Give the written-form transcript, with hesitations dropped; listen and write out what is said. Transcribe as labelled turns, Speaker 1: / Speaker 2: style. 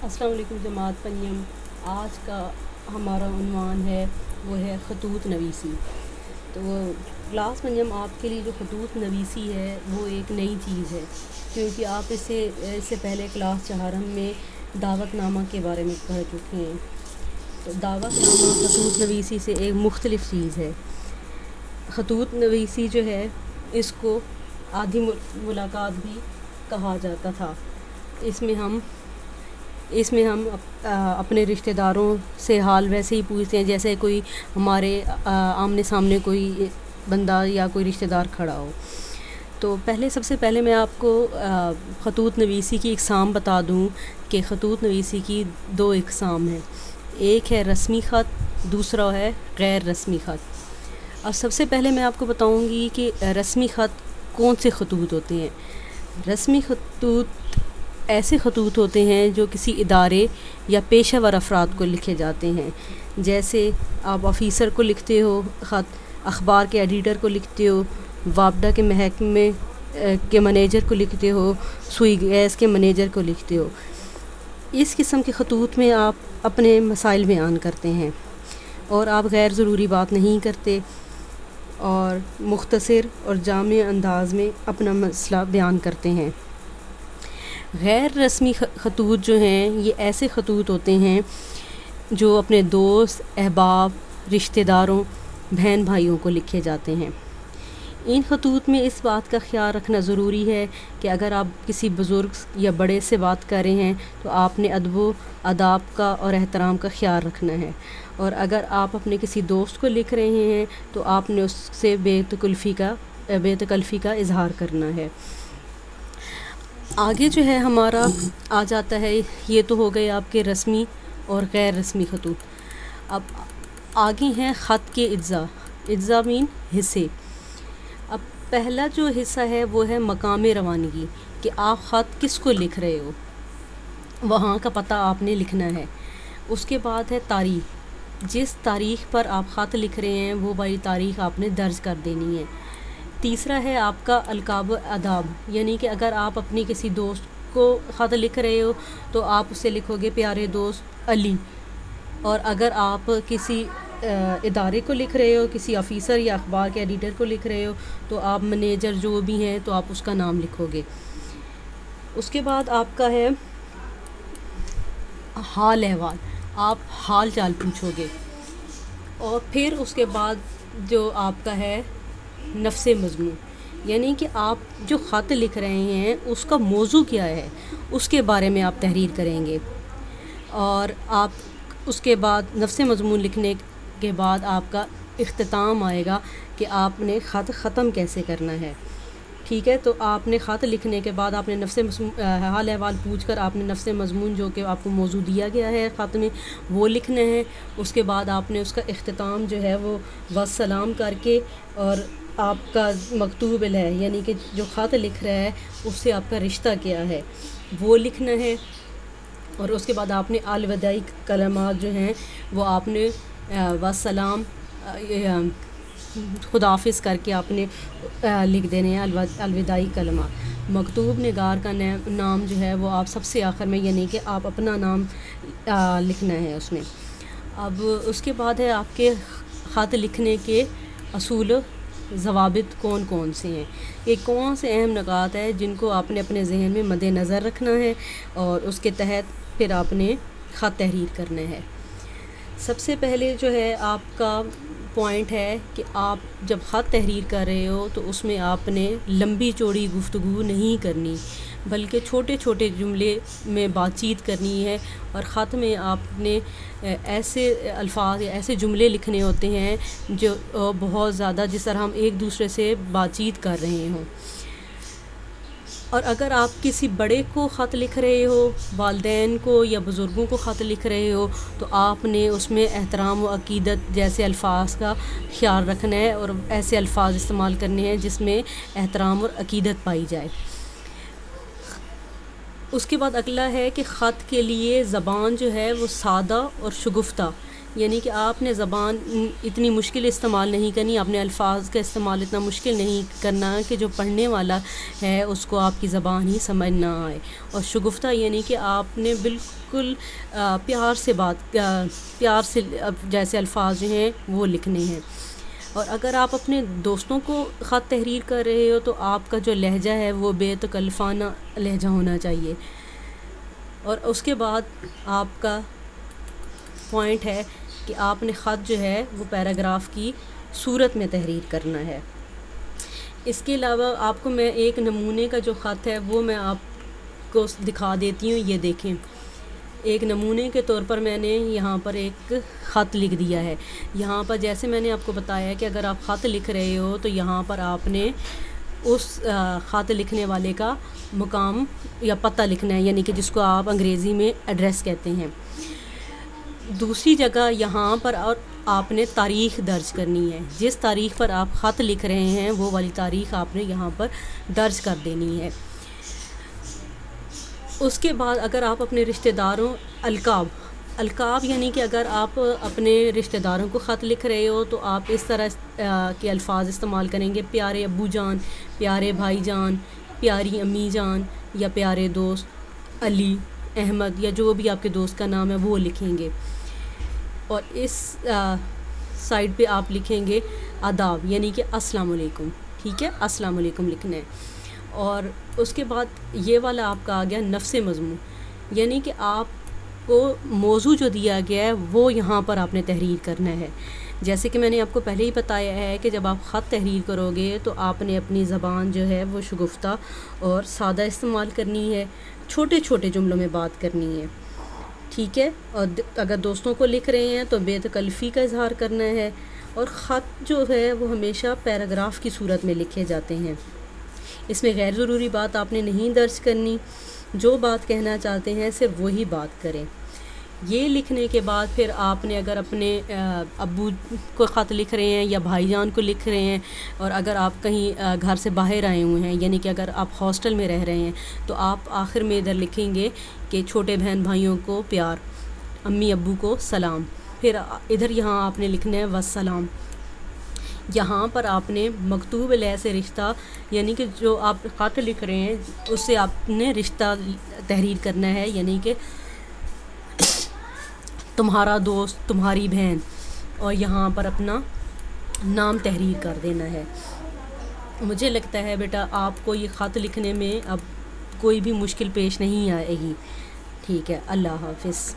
Speaker 1: السلام علیکم جماعت پنیم۔ آج کا ہمارا عنوان ہے وہ ہے خطوط نویسی۔ تو کلاس پنیم آپ کے لیے جو خطوط نویسی ہے وہ ایک نئی چیز ہے، کیونکہ آپ اس سے پہلے کلاس چہارم میں دعوت نامہ کے بارے میں پڑھ چکے ہیں۔ تو دعوت نامہ خطوط نویسی سے ایک مختلف چیز ہے۔ خطوط نویسی جو ہے اس کو آدھی ملاقات بھی کہا جاتا تھا۔ اس میں ہم اپنے رشتہ داروں سے حال ویسے ہی پوچھتے ہیں جیسے کوئی ہمارے آمنے سامنے کوئی بندہ یا کوئی رشتہ دار کھڑا ہو۔ تو سب سے پہلے میں آپ کو خطوط نویسی کی اقسام بتا دوں کہ خطوط نویسی کی دو اقسام ہیں، ایک ہے رسمی خط، دوسرا ہے غیر رسمی خط۔ اب سب سے پہلے میں آپ کو بتاؤں گی کہ رسمی خط کون سے خطوط ہوتے ہیں۔ رسمی خطوط ایسے خطوط ہوتے ہیں جو کسی ادارے یا پیشہ ور افراد کو لکھے جاتے ہیں، جیسے آپ آفیسر کو لکھتے ہو خط، اخبار کے ایڈیٹر کو لکھتے ہو، وابڈہ کے محکمے کے منیجر کو لکھتے ہو، سوئی گیس کے منیجر کو لکھتے ہو۔ اس قسم کے خطوط میں آپ اپنے مسائل بیان کرتے ہیں اور آپ غیر ضروری بات نہیں کرتے اور مختصر اور جامع انداز میں اپنا مسئلہ بیان کرتے ہیں۔ غیر رسمی خطوط جو ہیں یہ ایسے خطوط ہوتے ہیں جو اپنے دوست، احباب، رشتہ داروں، بہن بھائیوں کو لکھے جاتے ہیں۔ ان خطوط میں اس بات کا خیال رکھنا ضروری ہے کہ اگر آپ کسی بزرگ یا بڑے سے بات کر رہے ہیں تو آپ نے ادب و آداب کا اور احترام کا خیال رکھنا ہے، اور اگر آپ اپنے کسی دوست کو لکھ رہے ہیں تو آپ نے اس سے بے تکلفی کا اظہار کرنا ہے۔ آگے جو ہے ہمارا آ جاتا ہے، یہ تو ہو گئے آپ کے رسمی اور غیر رسمی خطوط۔ اب آگے ہیں خط کے اجزاء مین حصے۔ اب پہلا جو حصہ ہے وہ ہے مقام روانگی، کہ آپ خط کس کو لکھ رہے ہو، وہاں کا پتہ آپ نے لکھنا ہے۔ اس کے بعد ہے تاریخ، جس تاریخ پر آپ خط لکھ رہے ہیں وہ والی تاریخ آپ نے درج کر دینی ہے۔ تیسرا ہے آپ کا القاب و آداب، یعنی کہ اگر آپ اپنی کسی دوست کو خط لکھ رہے ہو تو آپ اسے لکھو گے پیارے دوست علی، اور اگر آپ کسی ادارے کو لکھ رہے ہو، کسی آفیسر یا اخبار کے ایڈیٹر کو لکھ رہے ہو تو آپ منیجر جو بھی ہیں تو آپ اس کا نام لکھو گے۔ اس کے بعد آپ کا ہے حال احوال، آپ حال چال پوچھو گے، اور پھر اس کے بعد جو آپ کا ہے نفس مضمون، یعنی کہ آپ جو خط لکھ رہے ہیں اس کا موضوع کیا ہے، اس کے بارے میں آپ تحریر کریں گے، اور آپ اس کے بعد نفس مضمون لکھنے کے بعد آپ کا اختتام آئے گا کہ آپ نے خط ختم کیسے کرنا ہے۔ ٹھیک ہے، تو آپ نے خط لکھنے کے بعد آپ نے حال احوال پوچھ کر آپ نے نفس مضمون جو کہ آپ کو موضوع دیا گیا ہے خط میں وہ لکھنا ہے۔ اس کے بعد آپ نے اس کا اختتام جو ہے وہ والسلام کر کے، اور آپ کا مکتوب ہے یعنی کہ جو خط لکھ رہا ہے اس سے آپ کا رشتہ کیا ہے وہ لکھنا ہے، اور اس کے بعد آپ نے الوداعی کلمات جو ہیں وہ آپ نے والسلام خداحافظ کر کے آپ نے لکھ دینے ہیں الوداعی کلمات۔ مکتوب نگار کا نام جو ہے وہ آپ سب سے آخر میں، یعنی کہ آپ اپنا نام لکھنا ہے اس میں۔ اب اس کے بعد ہے آپ کے خط لکھنے کے اصول ضوابط کون کون سے ہیں، یہ کون سے اہم نکات ہیں جن کو آپ نے اپنے ذہن میں مد نظر رکھنا ہے اور اس کے تحت پھر آپ نے خط تحریر کرنا ہے۔ سب سے پہلے جو ہے آپ کا پوائنٹ ہے کہ آپ جب خط تحریر کر رہے ہو تو اس میں آپ نے لمبی چوڑی گفتگو نہیں کرنی، بلکہ چھوٹے چھوٹے جملے میں بات چیت کرنی ہے، اور خط میں آپ نے ایسے الفاظ یا ایسے جملے لکھنے ہوتے ہیں جو بہت زیادہ جس طرح ہم ایک دوسرے سے بات چیت کر رہے ہوں۔ اور اگر آپ کسی بڑے کو خط لکھ رہے ہو، والدین کو یا بزرگوں کو خط لکھ رہے ہو، تو آپ نے اس میں احترام و عقیدت جیسے الفاظ کا خیال رکھنا ہے اور ایسے الفاظ استعمال کرنے ہیں جس میں احترام اور عقیدت پائی جائے۔ اس کے بعد اگلا ہے کہ خط کے لیے زبان جو ہے وہ سادہ اور شگفتہ، یعنی کہ آپ نے زبان اتنی مشکل استعمال نہیں کرنی، آپ نے الفاظ کا استعمال اتنا مشکل نہیں کرنا کہ جو پڑھنے والا ہے اس کو آپ کی زبان ہی سمجھ نہ آئے. اور شگفتہ یعنی کہ آپ نے بالکل پیار سے پیار سے جیسے الفاظ جو ہیں وہ لکھنے ہیں. اور اگر آپ اپنے دوستوں کو خط تحریر کر رہے ہو تو آپ کا جو لہجہ ہے وہ بے تکلفانہ لہجہ ہونا چاہیے. اور اس کے بعد آپ کا پوائنٹ ہے کہ آپ نے خط جو ہے وہ پیراگراف کی صورت میں تحریر کرنا ہے. اس کے علاوہ آپ کو میں ایک نمونے کا جو خط ہے وہ میں آپ کو دکھا دیتی ہوں. یہ دیکھیں، ایک نمونے کے طور پر میں نے یہاں پر ایک خط لکھ دیا ہے. یہاں پر جیسے میں نے آپ کو بتایا کہ اگر آپ خط لکھ رہے ہو تو یہاں پر آپ نے اس خط لکھنے والے کا مقام یا پتہ لکھنا ہے، یعنی کہ جس کو آپ انگریزی میں ایڈریس کہتے ہیں. دوسری جگہ یہاں پر اور آپ نے تاریخ درج کرنی ہے. جس تاریخ پر آپ خط لکھ رہے ہیں وہ والی تاریخ آپ نے یہاں پر درج کر دینی ہے. اس کے بعد اگر آپ اپنے رشتہ داروں القاب یعنی کہ اگر آپ اپنے رشتہ داروں کو خط لکھ رہے ہو تو آپ اس طرح کے الفاظ استعمال کریں گے: پیارے ابو جان، پیارے بھائی جان، پیاری امی جان، یا پیارے دوست علی، احمد، یا جو بھی آپ کے دوست کا نام ہے وہ لکھیں گے. اور اس سائڈ پہ آپ لکھیں گے آداب یعنی کہ السلام علیکم. ٹھیک ہے، السلام علیکم لکھنا ہے. اور اس کے بعد یہ والا آپ کا آ گیا نفس مضمون، یعنی کہ آپ کو موضوع جو دیا گیا ہے وہ یہاں پر آپ نے تحریر کرنا ہے. جیسے کہ میں نے آپ کو پہلے ہی بتایا ہے کہ جب آپ خط تحریر کرو گے تو آپ نے اپنی زبان جو ہے وہ شگفتہ اور سادہ استعمال کرنی ہے، چھوٹے چھوٹے جملوں میں بات کرنی ہے. ٹھیک ہے. اور اگر دوستوں کو لکھ رہے ہیں تو بے تکلفی کا اظہار کرنا ہے. اور خط جو ہے وہ ہمیشہ پیراگراف کی صورت میں لکھے جاتے ہیں. اس میں غیر ضروری بات آپ نے نہیں درج کرنی. جو بات کہنا چاہتے ہیں صرف وہی بات کریں. یہ لکھنے کے بعد پھر آپ نے اگر اپنے ابو کو خط لکھ رہے ہیں یا بھائی جان کو لکھ رہے ہیں، اور اگر آپ کہیں گھر سے باہر آئے ہوئے ہیں، یعنی کہ اگر آپ ہاسٹل میں رہ رہے ہیں، تو آپ آخر میں ادھر لکھیں گے کہ چھوٹے بہن بھائیوں کو پیار، امی ابو کو سلام. پھر ادھر یہاں آپ نے لکھنا ہے وسلام. یہاں پر آپ نے مکتوب علیہ سے رشتہ یعنی کہ جو آپ خط لکھ رہے ہیں اس سے آپ نے رشتہ تحریر کرنا ہے، یعنی کہ تمہارا دوست، تمہاری بہن، اور یہاں پر اپنا نام تحریر کر دینا ہے. مجھے لگتا ہے بیٹا آپ کو یہ خط لکھنے میں اب کوئی بھی مشکل پیش نہیں آئے گی. ٹھیک ہے، اللہ حافظ.